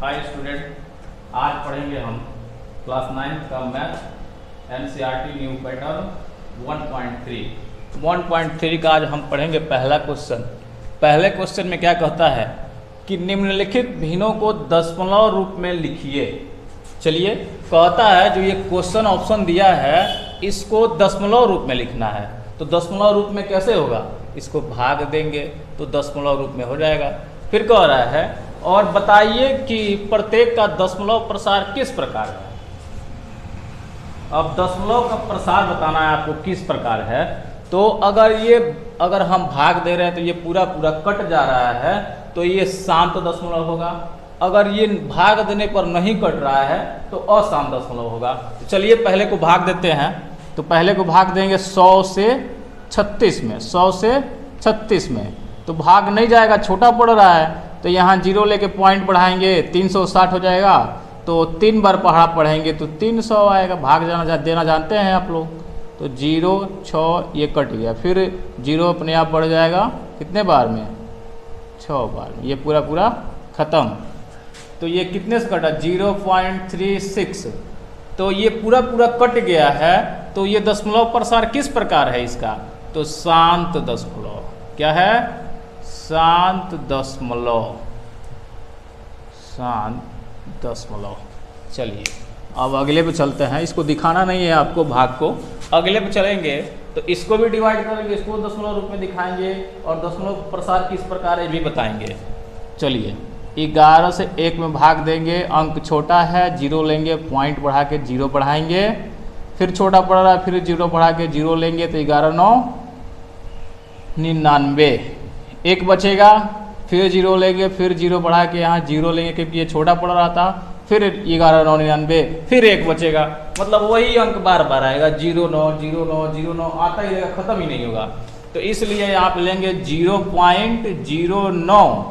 Hi student, आज पढ़ेंगे हम क्लास 9 का मैथ एनसीईआरटी न्यू पैटर्न 1.3 का आज हम पढ़ेंगे पहला क्वेश्चन। पहले क्वेश्चन में क्या कहता है कि निम्नलिखित भिन्नों को दशमलव रूप में लिखिए। चलिए, कहता है जो ये क्वेश्चन ऑप्शन दिया है इसको दशमलव रूप में लिखना है। तो दशमलव रूप में कैसे होगा, इसको भाग देंगे तो दशमलव रूप में हो जाएगा। फिर कह रहा है और बताइए कि प्रत्येक का दशमलव प्रसार किस प्रकार है। अब दशमलव का प्रसार बताना है आपको किस प्रकार है। तो अगर हम भाग दे रहे हैं तो ये पूरा पूरा कट जा रहा है तो ये शांत दशमलव होगा। अगर ये भाग देने पर नहीं कट रहा है तो अशांत दशमलव होगा। तो चलिए पहले को भाग देते हैं। तो पहले को भाग देंगे 100 से 36 में। 100 से 36 में तो भाग नहीं जाएगा, छोटा पड़ रहा है। तो यहाँ 0 लेके पॉइंट बढ़ाएंगे 360 हो जाएगा। तो 3 बार पहाड़ा पढ़ेंगे तो 300 आएगा। भाग देना जानते हैं आप लोग। तो 0 6 ये कट गया, फिर 0 अपने आप बढ़ जाएगा कितने बार में, 6 बार। ये पूरा पूरा ख़त्म। तो ये कितने से कटा, 0.36। तो ये पूरा पूरा कट गया है। तो ये दशमलव प्रसार किस प्रकार है इसका, तो शांत दशमलव। क्या है, शांत दशमलव। शांत दशमलव। चलिए अब अगले पे चलते हैं। इसको दिखाना नहीं है आपको भाग को, अगले पे चलेंगे तो इसको भी डिवाइड करेंगे, इसको दशमलव रूप में दिखाएंगे और दशमलव प्रसार किस प्रकार है भी बताएंगे। चलिए 11 से 1 में भाग देंगे, अंक छोटा है, 0 लेंगे, पॉइंट बढ़ा के 0 बढ़ाएंगे, फिर छोटा पड़ रहा है, फिर 0 बढ़ा के 0 लेंगे तो 11 9 99। 1 बचेगा, फिर 0 लेंगे, फिर 0 बढ़ा के यहाँ 0 लेंगे क्योंकि ये छोटा पड़ रहा था, फिर 11 9 99, फिर 1 बचेगा। मतलब वही अंक बार बार आएगा, 0 9 0 9 0 9 आता ही रहेगा, ख़त्म ही नहीं होगा। तो इसलिए आप लेंगे 0.09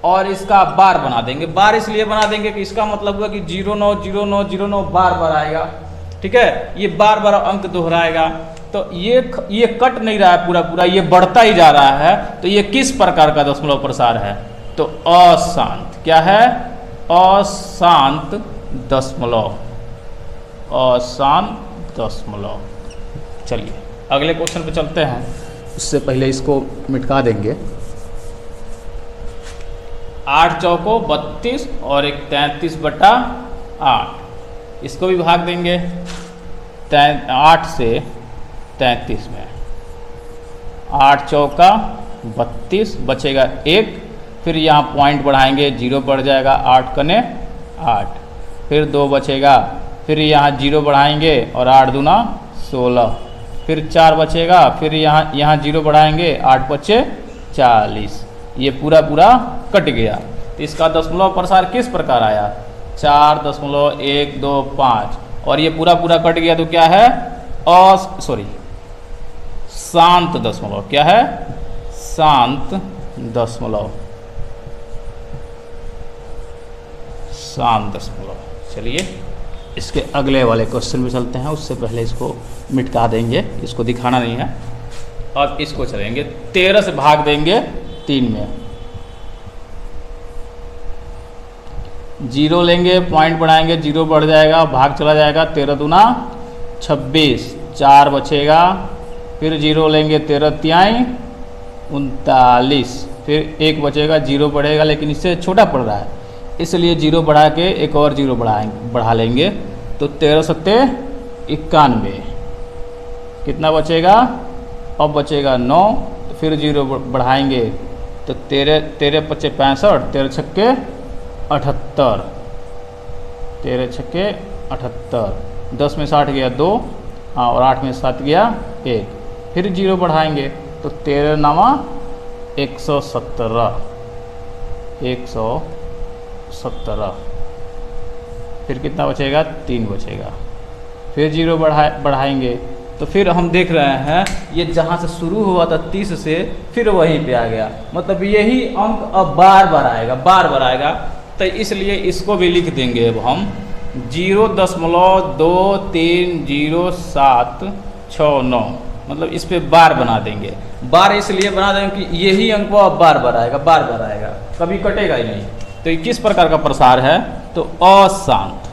और इसका बार बना देंगे। बार इसलिए बना देंगे कि इसका मतलब हुआ कि 0 9 0 9 0 9 बार बार आएगा। ठीक है, ये बार बार अंक दोहराएगा। तो ये कट नहीं रहा है पूरा पूरा, ये बढ़ता ही जा रहा है। तो ये किस प्रकार का दशमलव प्रसार है, तो अशांत। क्या है, अशांत दशमलव। अशांत दशमलव। चलिए अगले क्वेश्चन पे चलते हैं। उससे पहले इसको मिटा देंगे। 8 चौको 32 और एक 33/8। इसको भी भाग देंगे 8 से 33 में। 8 चौका 32, बचेगा 1, फिर यहाँ पॉइंट बढ़ाएंगे, 0 बढ़ जाएगा, 8 कने 8, फिर 2 बचेगा, फिर यहाँ 0 बढ़ाएंगे और 8 दूना 16, फिर 4 बचेगा, फिर यहाँ 0 बढ़ाएंगे, 8 बचे 40। ये पूरा पूरा कट गया। तो इसका दशमलव प्रसार किस प्रकार आया, 4.125। और ये पूरा पूरा कट गया तो क्या है, शांत दशमलव। क्या है, शांत दशमलव। शांत दशमलव। चलिए इसके अगले वाले क्वेश्चन में चलते हैं। उससे पहले इसको मिटा देंगे, इसको दिखाना नहीं है। अब इसको चलेंगे 13 से भाग देंगे 3 में। 0 लेंगे, पॉइंट बढ़ाएंगे, 0 बढ़ जाएगा, भाग चला जाएगा, 13 दूना 26, 4 बचेगा, फिर 0 लेंगे, 13 तिहाई 39, फिर 1 बचेगा, 0 बढ़ेगा लेकिन इससे छोटा पड़ रहा है इसलिए 0 बढ़ा के एक और 0 बढ़ा लेंगे। तो 13 सत्ते 91, कितना बचेगा, अब बचेगा 9, तो फिर 0 बढ़ाएंगे तो 13 पच्चे 65, 13 छक्के 78, 13 छक्के 78, 10 में 60 गया 2, हाँ, और 8 में 7 गया 1, फिर 0 बढ़ाएंगे तो 13 नामा 117, 117, फिर कितना बचेगा, 3 बचेगा, फिर 0 बढ़ाएंगे तो फिर हम देख रहे हैं ये जहाँ से शुरू हुआ था 30 से फिर वहीं पे आ गया। मतलब यही अंक अब बार बार आएगा, बार बार आएगा। तो इसलिए इसको भी लिख देंगे अब हम 0.230769। मतलब इस पे बार बना देंगे। बार इसलिए बना देंगे कि यही अंक अब बार बार आएगा, बार बार आएगा, कभी कटेगा ही नहीं। तो ये किस प्रकार का प्रसार है? तो अशांत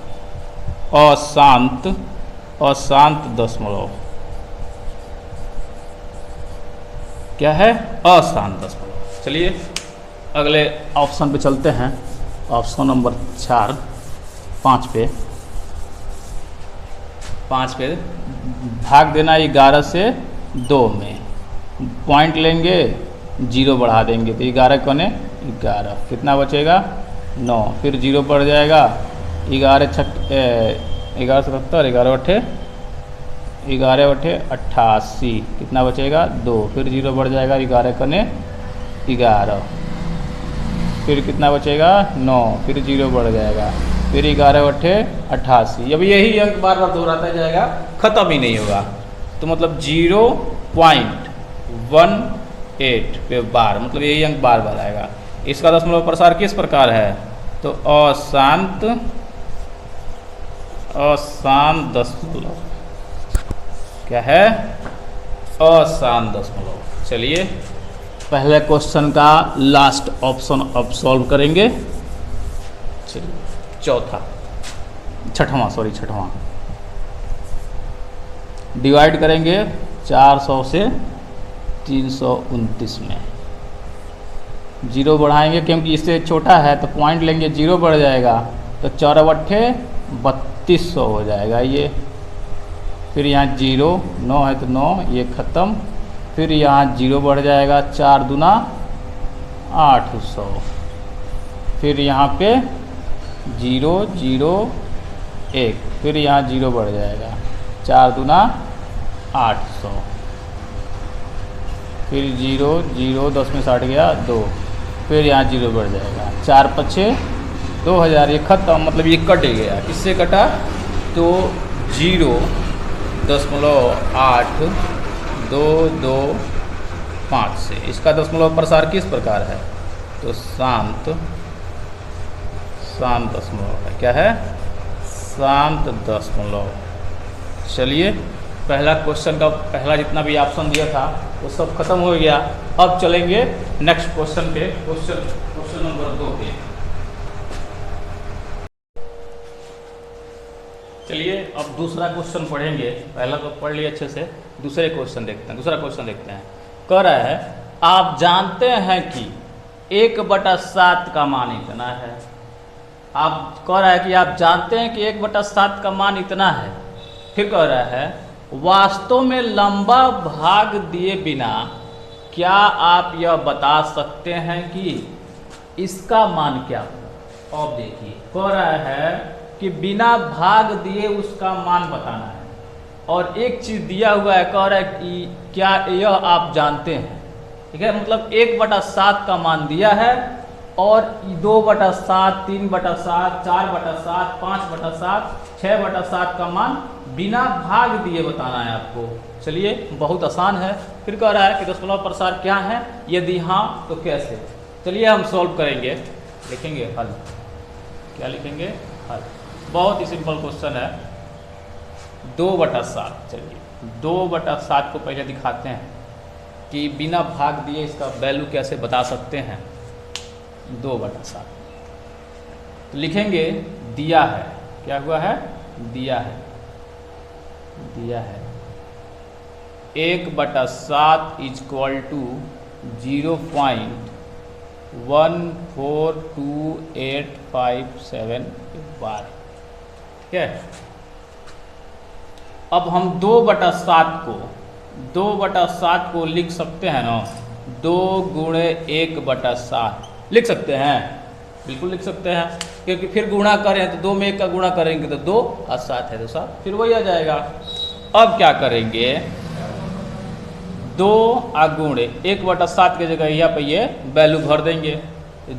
अशांत अशांत दशमलव। क्या है? अशांत दशमलव। चलिए अगले ऑप्शन पे चलते हैं। ऑप्शन नंबर 4, 5 पे भाग देना 11 से 2 में, पॉइंट लेंगे 0 बढ़ा देंगे तो 11 कोने 11, कितना बचेगा? 9, फिर 0 बढ़ जाएगा 11 छक 11 77, 11 अठे 88, कितना बचेगा? 2, फिर 0 बढ़ जाएगा 11 कोने 11, फिर कितना बचेगा? 9, फिर 0 बढ़ जाएगा, फिर 11 अठे 88। अब यही अंक बार बार दोहराता जाएगा, खत्म ही नहीं होगा। तो मतलब 0.18 पे बार, मतलब यही अंक बार बार आएगा। इसका दशमलव प्रसार किस प्रकार है? तो अशांत दशमलव। क्या है? अशांत दशमलव। चलिए पहले क्वेश्चन का लास्ट ऑप्शन अब सॉल्व करेंगे। चलिए छठवां डिवाइड करेंगे 400 से 329 में। 0 बढ़ाएंगे क्योंकि इससे छोटा है तो पॉइंट लेंगे, 0 बढ़ जाएगा तो 4 अट्ठे 3200 हो जाएगा ये। फिर यहाँ 0, 9 है तो 9, ये ख़त्म। फिर यहाँ 0 बढ़ जाएगा, 4 दूना 800। फिर यहाँ पे 0 0 1, फिर यहाँ 0 बढ़ जाएगा, 4 दूना 800। फिर 0 0, 10 में 60 गया 2, फिर यहाँ 0 बढ़ जाएगा, 4 पछे 2000, ये खत्म। मतलब ये कट गया, किससे कटा? तो 0.8225 से। इसका दशमलव प्रसार किस प्रकार है? तो शांत दशमलव है। क्या है? शांत दशमलव। चलिए पहला क्वेश्चन का पहला जितना भी ऑप्शन दिया था वो सब खत्म हो गया। अब चलेंगे नेक्स्ट क्वेश्चन पे, क्वेश्चन नंबर 2 पे। चलिए अब दूसरा क्वेश्चन पढ़ेंगे। पहला तो पढ़ लिया अच्छे से, दूसरा क्वेश्चन देखते हैं। कह रहा है आप जानते हैं कि 1/7 का मान इतना है। आप कह रहा है कि आप जानते हैं कि 1/7 का मान इतना है। फिर कह रहा है वास्तव में लंबा भाग दिए बिना क्या आप यह बता सकते हैं कि इसका मान क्या होगा? अब देखिए कह रहा है कि बिना भाग दिए उसका मान बताना है, और एक चीज़ दिया हुआ है, कह रहा है कि क्या यह आप जानते हैं। ठीक है, मतलब 1/7 का मान दिया है और 2/7, 3/7, 4/7, 5/7, 6/7 का मान बिना भाग दिए बताना है आपको। चलिए बहुत आसान है। फिर कह रहा है कि दशमलव प्रसार क्या है, यदि हाँ तो कैसे। चलिए हम सॉल्व करेंगे, लिखेंगे हल। क्या लिखेंगे? हल। बहुत ही सिंपल क्वेश्चन है। 2/7। चलिए 2/7 को पहले दिखाते हैं कि बिना भाग दिए इसका वैल्यू कैसे बता सकते हैं। 2/7 तो लिखेंगे दिया है। क्या हुआ है? दिया है 1/7 = 0.142857 बार। ठीक है, अब हम 2/7 को लिख सकते हैं ना, 2 × 1/7 लिख सकते हैं, बिल्कुल लिख सकते हैं, क्योंकि फिर गुणा करें तो 2 में 1 का गुणा करेंगे तो 2 और 7 है तो 7, फिर वही आ जाएगा। अब क्या करेंगे? 2 गुणे 1/7 की जगह यहाँ पे ये वैल्यू भर देंगे,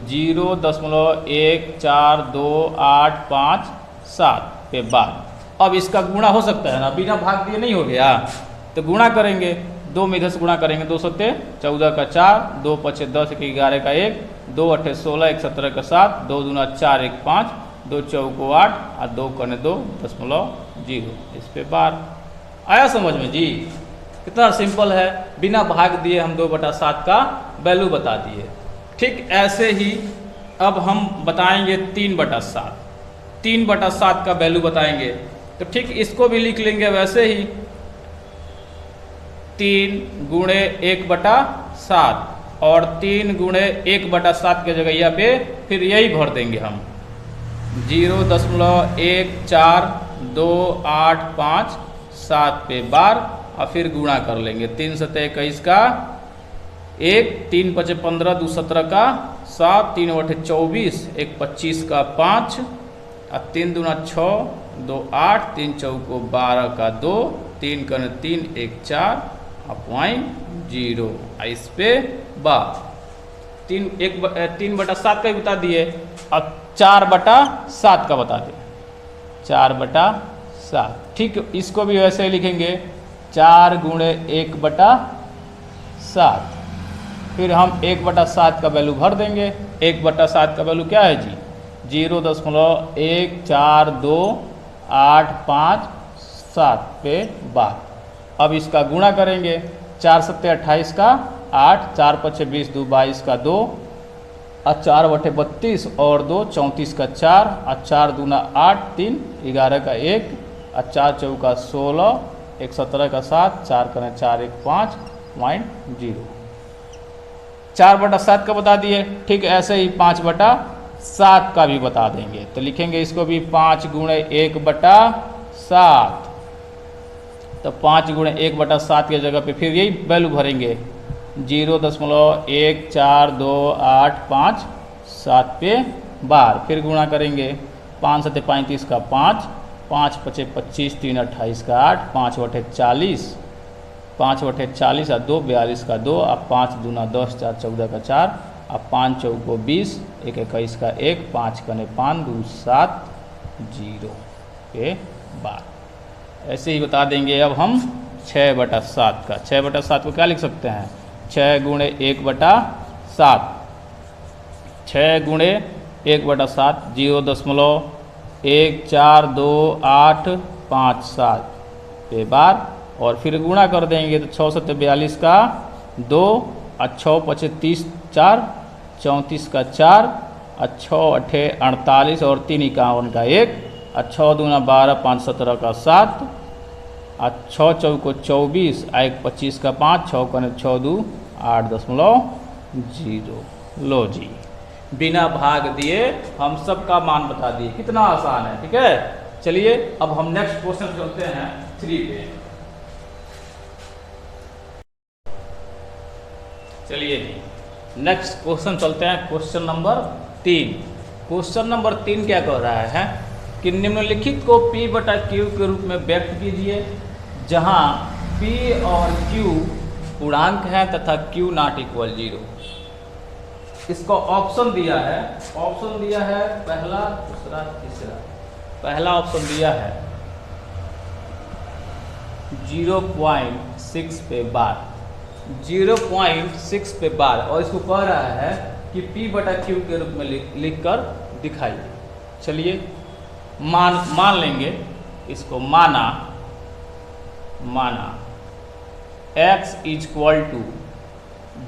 0.142857 पे बाद। अब इसका गुणा हो सकता है ना, बिना भाग दिए नहीं हो गया तो गुणा करेंगे। 2 में इधर से गुणा करेंगे, 2 सत्ते 14 का 4, 2 पछे 10, 1 11 का 1, 2 अठे 16, 1 17 का 7, 2 दूना 4, 1 5, 2 चौको 8 और 2 कने 2.0। इस पे बार आया समझ में जी? कितना सिंपल है, बिना भाग दिए हम 2/7 का वैल्यू बता दिए। ठीक ऐसे ही अब हम बताएंगे 3/7। 3/7 का वैल्यू बताएंगे, तो ठीक इसको भी लिख लेंगे वैसे ही, 3 गुणे 1/7 और 3 गुणे 1/7 के जगह पे फिर यही भर देंगे हम, 0.142857 पे बार और फिर गुणा कर लेंगे। 3 सत्ते 21 का 1, 3 पचे 15, 2 17 का 7, 3 बटे 24, 1 25 का 5 और 3 दूना 6, 2 8, 3 चौको 12 का 2, 3 कने 3, 1 4 0 इस पे बार 3/7 का ही बता दिए। अब 4/7 का बता दें, 4/7। ठीक, इसको भी वैसे ही लिखेंगे, 4 गुणे 1/7। फिर हम 1/7 का वैल्यू भर देंगे। 1/7 का वैल्यू क्या है जी, 0.142857 पे बार। अब इसका गुणा करेंगे, 4 सत्ते 28 का 8, 4 पचे 20, 2 22 का 2 और 4 बटे 32 और 2 34 का 4 और 4 दूना 8, 3 11 का 1 और 4 चौका 16, 1 17 का 7, 4 करें 4 1 5.0। 4/7 का बता दिए। ठीक ऐसे ही 5/7 का भी बता देंगे, तो लिखेंगे इसको भी 5 गुणे 1/7। तो 5 गुणे 1/7 की जगह पे फिर यही वैल्यू भरेंगे, 0.142857 पे बार। फिर गुणा करेंगे, 5 सत्ते 35 का 5, 5 पचे 25, 3 28 का 8, 5 बटे 40, 5 बटे 40 और 2 42 का 2 और 5 दूना 10, 4 14 का 4 और 5 चौको 20, 1 21 का 1, 5 कने 5, 2 7 0 पे बार। ऐसे ही बता देंगे। अब हम 6/7 का, 6/7 को क्या लिख सकते हैं, 6 गुणे 1/7, 6 गुणे 1/7 0.142857 पे बार और फिर गुणा कर देंगे, तो 6 सत्ते 42 का 2 और 6 पचे 30, 4 34 का 4 और 6 अठे 48 और 3 51 का 1 और 6 दूना 12, 5 17 का 7 और 6 चौको 24, 1 25 का 5, 6 कने 6 2 8.0। लो जी, बिना भाग दिए हम सब का मान बता दिए। कितना आसान है, ठीक है। चलिए अब हम नेक्स्ट क्वेश्चन चलते हैं 3 पे। चलिए जी, नेक्स्ट क्वेश्चन चलते हैं, क्वेश्चन नंबर 3। क्वेश्चन नंबर 3 क्या कह रहा है कि निम्नलिखित को P/Q के रूप में व्यक्त कीजिए, जहां P और Q पूर्णांक है तथा Q ≠ 0। इसको ऑप्शन दिया है, पहला दूसरा तीसरा। पहला ऑप्शन दिया है 0.6 पे बार, 0.6 पे बार, और इसको कह रहा है कि P/Q के रूप में लिखकर दिखाइए। चलिए मान लेंगे इसको, माना x =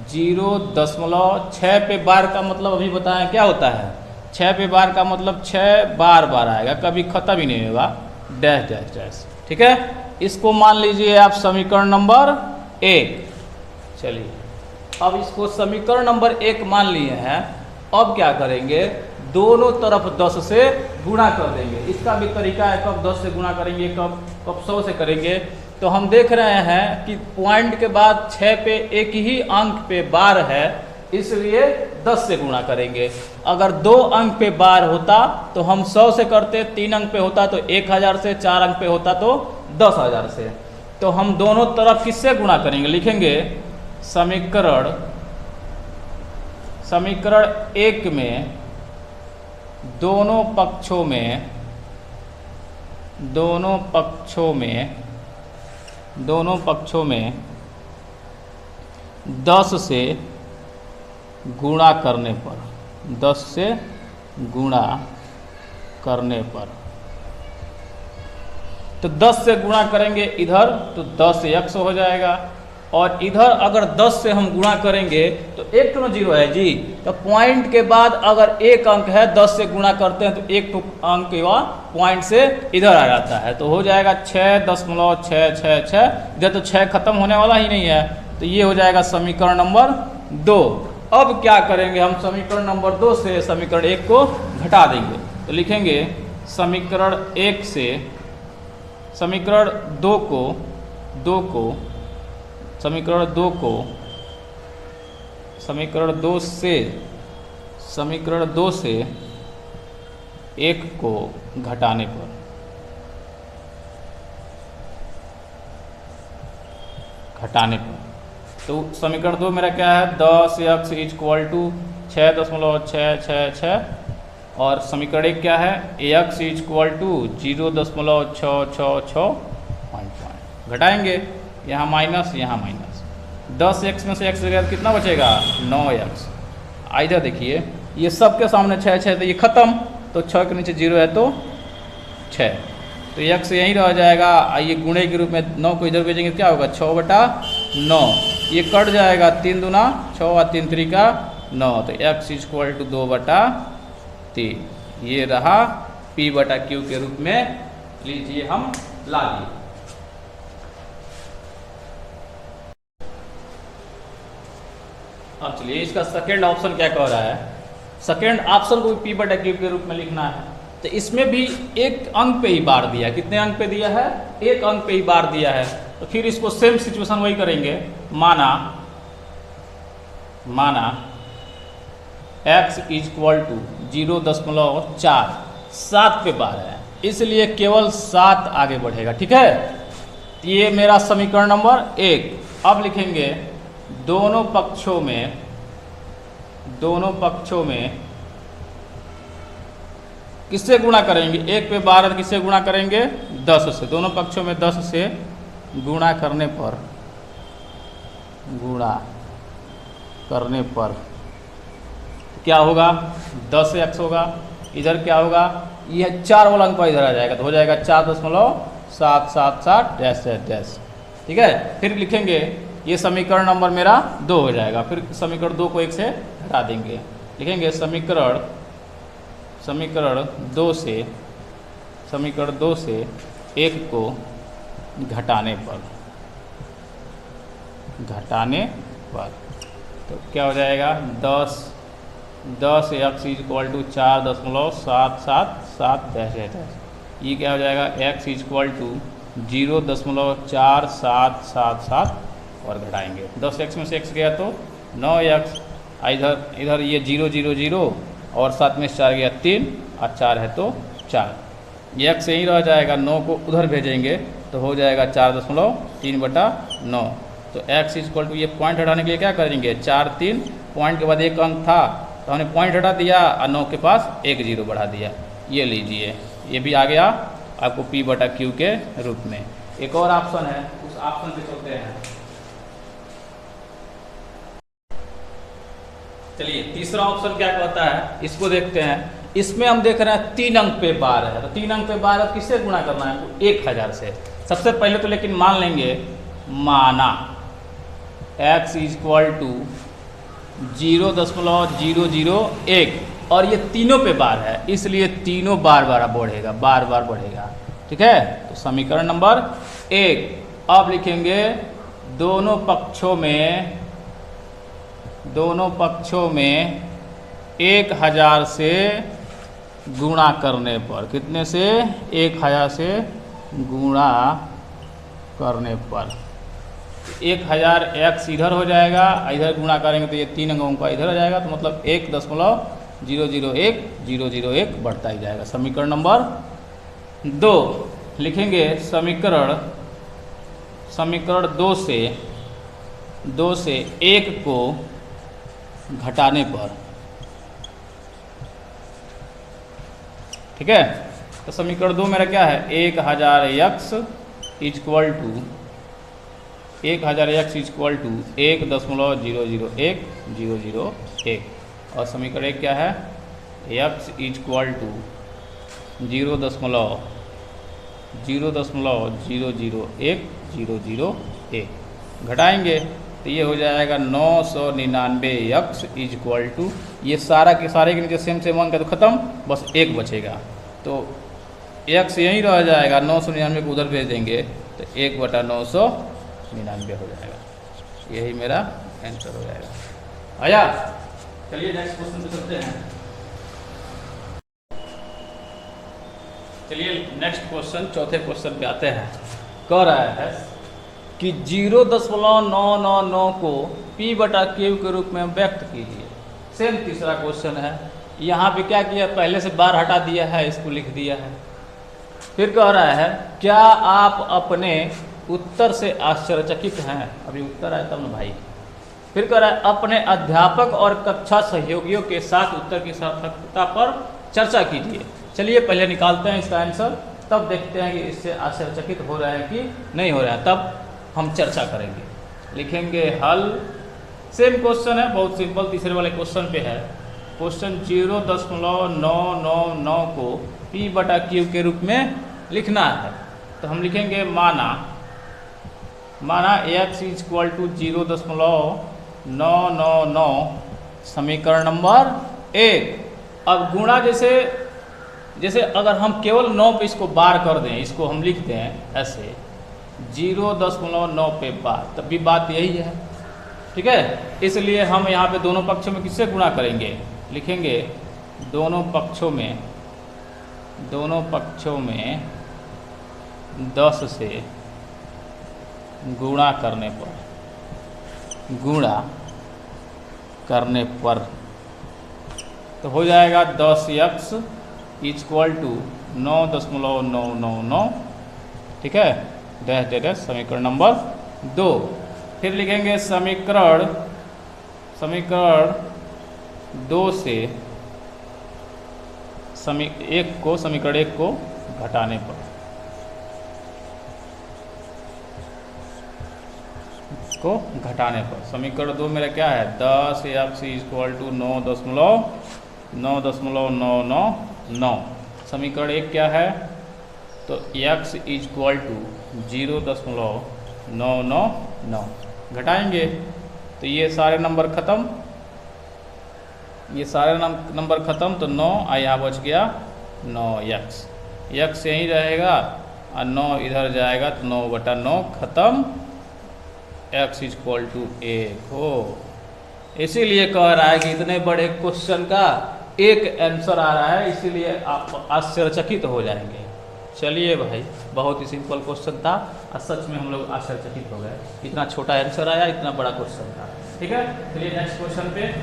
0.6 पे बार का मतलब अभी बताएं क्या होता है। 6 पे बार का मतलब 6 बार आएगा, कभी खत्म ही नहीं होगा, डैश डैश डैश। ठीक है, इसको मान लीजिए आप समीकरण नंबर 1। चलिए अब इसको समीकरण नंबर 1 मान लिए हैं। अब क्या करेंगे, दोनों तरफ 10 से गुणा कर देंगे। इसका भी तरीका है, कब 10 से गुणा करेंगे, कब 100 से करेंगे। तो हम देख रहे हैं कि पॉइंट के बाद 6 पे एक ही अंक पे बार है, इसलिए 10 से गुणा करेंगे। अगर 2 अंक पे बार होता तो हम 100 से करते, 3 अंक पे होता तो 1000 से, 4 अंक पे होता तो 10,000 से। तो हम दोनों तरफ किससे गुणा करेंगे, लिखेंगे समीकरण 1 में दोनों पक्षों में 10 से गुणा करने पर, 10 से गुणा करने पर, तो 10 से गुणा करेंगे इधर तो 10x हो जाएगा, और इधर अगर 10 से हम गुणा करेंगे तो एक तो ना जीरो है जी, तो पॉइंट के बाद अगर एक अंक है 10 से गुणा करते हैं तो एक तो अंक के बाद पॉइंट से इधर आ जाता है, तो हो जाएगा 6.666। इधर तो 6 खत्म होने वाला ही नहीं है, तो ये हो जाएगा समीकरण नंबर 2। अब क्या करेंगे हम, समीकरण नंबर 2 से समीकरण 1 को घटा देंगे, तो लिखेंगे समीकरण 1 से समीकरण 2 को समीकरण 2 से 1 को घटाने पर तो समीकरण 2 मेरा क्या है, 10x = 6.666 और समीकरण 1 क्या है, x = 0.666। घटाएंगे, यहाँ माइनस यहाँ माइनस, 10x में से x जगह कितना बचेगा, 9x। इधर देखिए ये सब के सामने 6 तो ये खत्म, तो 6 के नीचे 0 है तो 6, तो x यहीं रह जाएगा। आइए गुणे के रूप में 9 को इधर भेजेंगे, क्या होगा 6/9, ये कट जाएगा, 3 दूना 6 और 3 3 9, तो x = 2/3। ये रहा p/q के रूप में, लीजिए हम ला दिए। अब चलिए इसका सेकेंड ऑप्शन क्या कह रहा है, सेकेंड ऑप्शन को भी p/q के रूप में लिखना है, तो इसमें भी एक अंक पे ही बार दिया है। कितने अंक पे दिया है, एक अंक पे ही बार दिया है, तो फिर इसको सेम सिचुएशन वही करेंगे। माना x = 0.4, 7 पे बार है, इसलिए केवल 7 आगे बढ़ेगा, ठीक है। ये मेरा समीकरण नंबर 1। अब लिखेंगे दोनों पक्षों में किससे गुणा करेंगे, 1 पे 12 किससे गुणा करेंगे, 10 से। दोनों पक्षों में 10 से गुणा करने पर क्या होगा, 10x होगा। इधर क्या होगा, यह 4 वाला अंक इधर आ जाएगा, तो हो जाएगा 4.777 डैश डैश डैश, ठीक है। फिर लिखेंगे ये समीकरण नंबर मेरा 2 हो जाएगा। फिर समीकरण 2 को 1 से हटा देंगे, लिखेंगे समीकरण 2 से 1 को घटाने पर तो क्या हो जाएगा, 10x = 4.777 डैश डैश। ये क्या हो जाएगा, x = 0.4777 और घटाएंगे, 10x में से x गया तो 9x, इधर ये 0 0 0 और 7 में 4 गया 3 और 4 है तो 4, ये x यहीं रह जाएगा, 9 को उधर भेजेंगे तो हो जाएगा 4.3/9। तो x = ये पॉइंट हटाने के लिए क्या करेंगे, 4 3 पॉइंट के बाद एक अंक था तो हमने पॉइंट हटा दिया और 9 के पास 1 0 बढ़ा दिया। ये लीजिए, ये भी आ गया आपको p/q के रूप में। एक और ऑप्शन है, उस ऑप्शन पे चलते हैं। चलिए तीसरा ऑप्शन क्या कहता है, इसको देखते हैं। इसमें हम देख रहे हैं 3 अंक पे बार है, तो 3 अंक पे बार है, किससे गुणा करना है, 1000 से। सबसे पहले तो लेकिन मान लेंगे, माना x = 0.001 और ये तीनों पे बार है, इसलिए तीनों बार बढ़ेगा, ठीक है। तो समीकरण नंबर 1। अब लिखेंगे दोनों पक्षों में 1000 से गुणा करने पर, कितने से, 1000 से गुणा करने पर 1000x इधर हो जाएगा, इधर गुणा करेंगे तो ये 3 अंकों का इधर आ जाएगा, तो मतलब 1.001 बढ़ता ही जाएगा। समीकरण नंबर 2 लिखेंगे समीकरण 2 से 1 को घटाने पर, ठीक है। तो समीकरण 2 मेरा क्या है, 1000x = 1.001 और समीकरण 1 क्या है, x = 0.001। घटाएंगे तो ये हो जाएगा 999 इज इक्वल टू, ये सारा के सारे के नीचे सेम सेम वन का तो ख़त्म, बस एक बचेगा तो x यहीं रह जाएगा, 999 को उधर भेज देंगे तो 1/999 हो जाएगा। यही मेरा आंसर हो जाएगा। आया, चलिए नेक्स्ट क्वेश्चन पे चलते हैं। चलिए नेक्स्ट क्वेश्चन, चौथे क्वेश्चन पे आते हैं। कह रहा है कि 0.999 को p/q के रूप में व्यक्त कीजिए। सेम तीसरा क्वेश्चन है। यहाँ पे क्या किया, पहले से बार हटा दिया है, इसको लिख दिया है। फिर कह रहा है क्या आप अपने उत्तर से आश्चर्यचकित हैं। अभी उत्तर आया तब ना भाई। फिर कह रहा है अपने अध्यापक और कक्षा सहयोगियों के साथ उत्तर की सार्थकता पर चर्चा कीजिए। चलिए पहले निकालते हैं इसका आंसर, तब देखते हैं कि इससे आश्चर्यचकित हो रहा है कि नहीं हो रहा है, तब हम चर्चा करेंगे। लिखेंगे हल। सेम क्वेश्चन है, बहुत सिंपल, तीसरे वाले क्वेश्चन पे है। क्वेश्चन 0.999 को p/q के रूप में लिखना है। तो हम लिखेंगे माना x इज इक्वल टू 0.999 समीकरण नंबर 1। अब गुणा जैसे अगर हम केवल 9 पे इसको बार कर दें, इसको हम लिख दें ऐसे 0.9 पे बार, तब भी बात यही है, ठीक है। इसलिए हम यहाँ पे दोनों पक्षों में किससे गुणा करेंगे, लिखेंगे दोनों पक्षों में 10 से गुणा करने पर तो हो जाएगा 10x इक्वल टू 9.999, ठीक है, डैश डैश समीकरण नंबर 2। फिर लिखेंगे समीकरण 2 से समीकरण 1 को घटाने पर, समीकरण 2 मेरा क्या है, 10x इक्वल टू 9.999। समीकरण 1 क्या है, तो x इक्वल टू 0.999 घटाएंगे तो ये सारे नंबर ख़त्म, तो 9 यहाँ बच गया 9x, x यहीं रहेगा और 9 इधर जाएगा तो 9/9 ख़त्म, x इक्वल टू 1 हो। इसीलिए कह रहा है कि इतने बड़े क्वेश्चन का एक आंसर आ रहा है, इसीलिए आप आश्चर्यचकित हो जाएंगे। चलिए भाई, बहुत ही सिंपल क्वेश्चन था और सच में हम लोग आश्चर्यचकित हो गए, इतना छोटा आंसर आया, इतना बड़ा क्वेश्चन था, ठीक है। चलिए नेक्स्ट क्वेश्चन पे